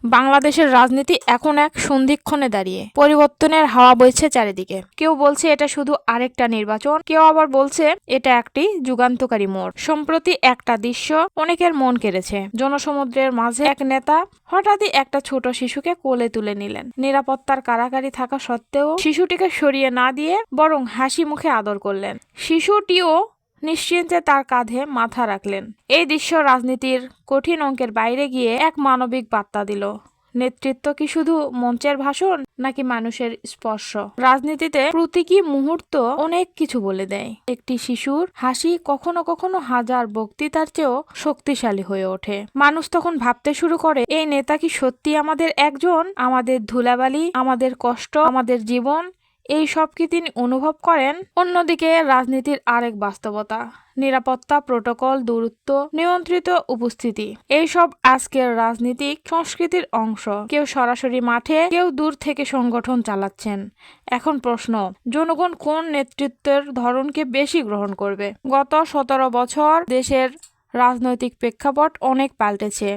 বাংলাদেশের রাজনীতি এখন এক সন্ধিক্ষণে দাঁড়িয়ে, পরিবর্তনের হাওয়া বইছে চারিদিকে। কেউ বলছে এটা শুধু আরেকটা নির্বাচন, কেউ আবার বলছে এটা একটি যুগান্তকারী মোড়। সম্প্রতি একটা দৃশ্য অনেকের মন কেড়েছে। জনসমুদ্রের মাঝে এক নেতা হঠাৎই একটা ছোট শিশুকে কোলে তুলে নিলেন। নিরাপত্তার কারাগারি থাকা সত্ত্বেও শিশুটিকে সরিয়ে না দিয়ে বরং হাসি মুখে আদর করলেন। শিশুটিও নিশ্চিন্তে তার কাঁধে মাথা রাখলেন। এই দৃশ্য রাজনীতির কঠিন অঙ্কের বাইরে গিয়ে এক মানবিক বার্তা দিল। নেতৃত্ব কি শুধু মঞ্চের ভাষণ, নাকি মানুষের স্পর্শ? রাজনীতিতে প্রতীকী মুহূর্ত অনেক কিছু বলে দেয়। একটি শিশুর হাসি কখনো কখনো হাজার বক্তৃতার চেয়েও শক্তিশালী হয়ে ওঠে। মানুষ তখন ভাবতে শুরু করে, এই নেতা কি সত্যি আমাদের একজন? আমাদের ধুলাবালি, আমাদের কষ্ট, আমাদের জীবন, এই সব কি তিনি অনুভব করেন? অন্যদিকে রাজনীতির আরেক বাস্তবতা, নিরাপত্তা, প্রটোকল, দূরত্ব, নিয়ন্ত্রিত উপস্থিতি, এইসব আজকের রাজনীতিক সংস্কৃতির অংশ। কেউ সরাসরি মাঠে, কেউ দূর থেকে সংগঠন চালাচ্ছেন। এখন প্রশ্ন, জনগণ কোন নেতৃত্বের ধরনকে বেশি গ্রহণ করবে? গত 17 বছর দেশের রাজনৈতিক প্রেক্ষাপট অনেক পাল্টেছে।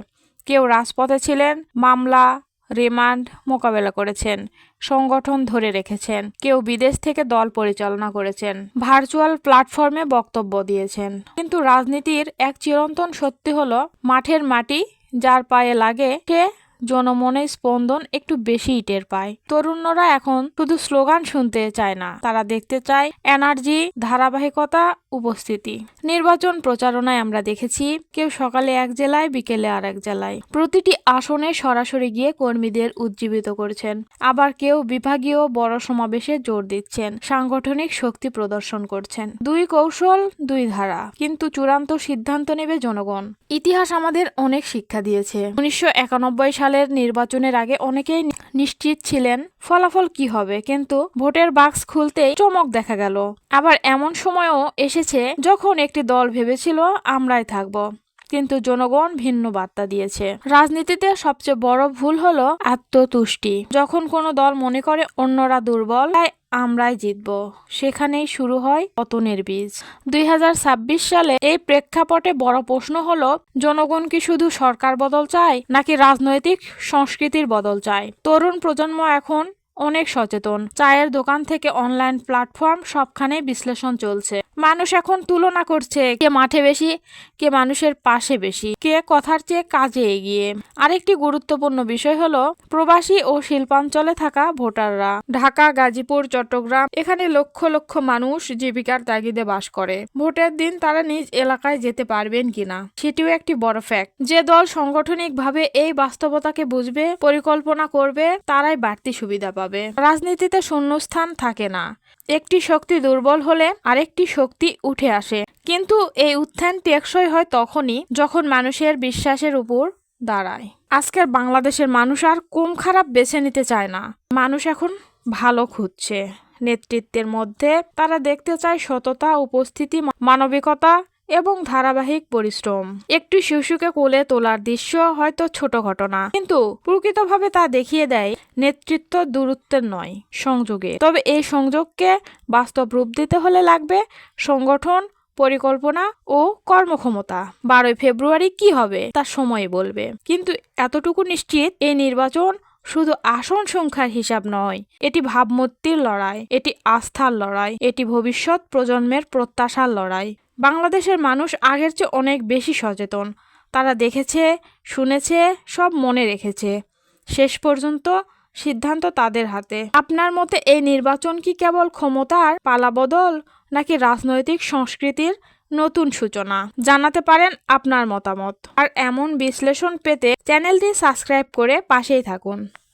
কেউ রাজপথে ছিলেন, মামলা, রিমান্ড মোকাবেলা করেছেন, সংগঠন ধরে রেখেছেন। কেউ বিদেশ থেকে দল পরিচালনা করেছেন, ভার্চুয়াল প্ল্যাটফর্মে বক্তব্য দিয়েছেন। কিন্তু রাজনীতির এক চিরন্তন সত্যি হলো, মাঠের মাটি যার পায়ে লাগে সে জনমনে স্পন্দন একটু বেশিই টের পায়। তরুণরা এখন শুধু স্লোগান শুনতে চায় না, তারা দেখতে চায় এনার্জি, ধারাবাহিকতা, উপস্থিতি। নির্বাচন প্রচারণায় আমরা দেখেছি, কেউ সকালে এক জেলায়, বিকেলে আর এক জেলায়। প্রতিটি আসনে সরাসরি গিয়ে কর্মীদের উজ্জীবিত করছেন। আবার কেউ বিভাগীয় বড় সমাবেশে জোর দিচ্ছেন, সাংগঠনিক শক্তি প্রদর্শন করছেন। দুই কৌশল, দুই ধারা, কিন্তু চূড়ান্ত সিদ্ধান্ত নেবে জনগণ। ইতিহাস আমাদের অনেক শিক্ষা দিয়েছে। 1991 সালের নির্বাচনের আগে অনেকেই নিশ্চিত ছিলেন ফলাফল কি হবে, কিন্তু ভোটের বাক্স খুলতেই চমক দেখা গেল। আবার এমন সময়ও এসেছে যখন একটি দল ভেবেছিল আমরাই থাকব, কিন্তু জনগণ ভিন্ন বার্তা দিয়েছে। রাজনীতিতে সবচেয়ে বড় ভুল হলো আত্মতুষ্টি। যখন কোনো দল মনে করে অন্যরা দুর্বল, তাই আমরাই জিতব, সেখানেই শুরু হয় পতনের বীজ। 2026 সালে এই প্রেক্ষাপটে বড় প্রশ্ন হলো, জনগণ কি শুধু সরকার বদল চায়, নাকি রাজনৈতিক সংস্কৃতির বদল চায়? তরুণ প্রজন্ম এখন অনেক সচেতন। চায়ের দোকান থেকে অনলাইন প্ল্যাটফর্ম, সবখানে বিশ্লেষণ চলছে। মানুষ এখন তুলনা করছে, কে মাঠে বেশি, কে মানুষের পাশে বেশি, কে কথার চেয়ে কাজে এগিয়ে। আরেকটি গুরুত্বপূর্ণ বিষয় হলো প্রবাসী ও শিল্পাঞ্চলে থাকা ভোটাররা। ঢাকা, গাজীপুর, চট্টগ্রাম, এখানে লক্ষ লক্ষ মানুষ জীবিকার তাগিদে বাস করে। ভোটের দিন তারা নিজ এলাকায় যেতে পারবেন কিনা, সেটিও একটি বড় ফ্যাক্ট। যে দল সাংগঠনিকভাবে এই বাস্তবতাকে বুঝবে, পরিকল্পনা করবে, তারাই বাড়তি সুবিধা পাবে। রাজনীতিতে শূন্যস্থান থাকে না। একটি শক্তি দুর্বল হলে আরেকটি শক্তি উঠে আসে, কিন্তু এই উত্থান টেকসই হয় তখনই যখন মানুষের বিশ্বাসের উপর দাঁড়ায়। আজকের বাংলাদেশের মানুষ আর কম খারাপ বেছে নিতে চায় না, মানুষ এখন ভালো খুঁজছে। নেতৃত্বের মধ্যে তারা দেখতে চায় সততা, উপস্থিতি, মানবিকতা এবং ধারাবাহিক পরিশ্রম। একটি শিশুকে কোলে তোলার দৃশ্য হয়তো ছোট ঘটনা, কিন্তু প্রকৃতভাবে তা দেখিয়ে দেয় নেতৃত্ব দূরত্বের নয়, সংযোগে। তবে এই সংযোগকে বাস্তব রূপ দিতে হলে লাগবে সংগঠন, পরিকল্পনা ও কর্মক্ষমতা। 12 ফেব্রুয়ারি কি হবে তা সময় বলবে, কিন্তু এতটুকু নিশ্চিত, এই নির্বাচন শুধু আসন সংখ্যার হিসাব নয়, এটি ভাবমূর্তির লড়াই, এটি আস্থার লড়াই, এটি ভবিষ্যৎ প্রজন্মের প্রত্যাশার লড়াই। বাংলাদেশের মানুষ আগের চেয়ে অনেক বেশি সচেতন। তারা দেখেছে, শুনেছে, সব মনে রেখেছে। শেষ পর্যন্ত সিদ্ধান্ত তাদের হাতে। আপনার মতে এই নির্বাচন কি কেবল ক্ষমতার পালাবদল, নাকি রাজনৈতিক সংস্কৃতির নতুন সূচনা? জানাতে পারেন আপনার মতামত। আর এমন বিশ্লেষণ পেতে চ্যানেলটি সাবস্ক্রাইব করে পাশেই থাকুন।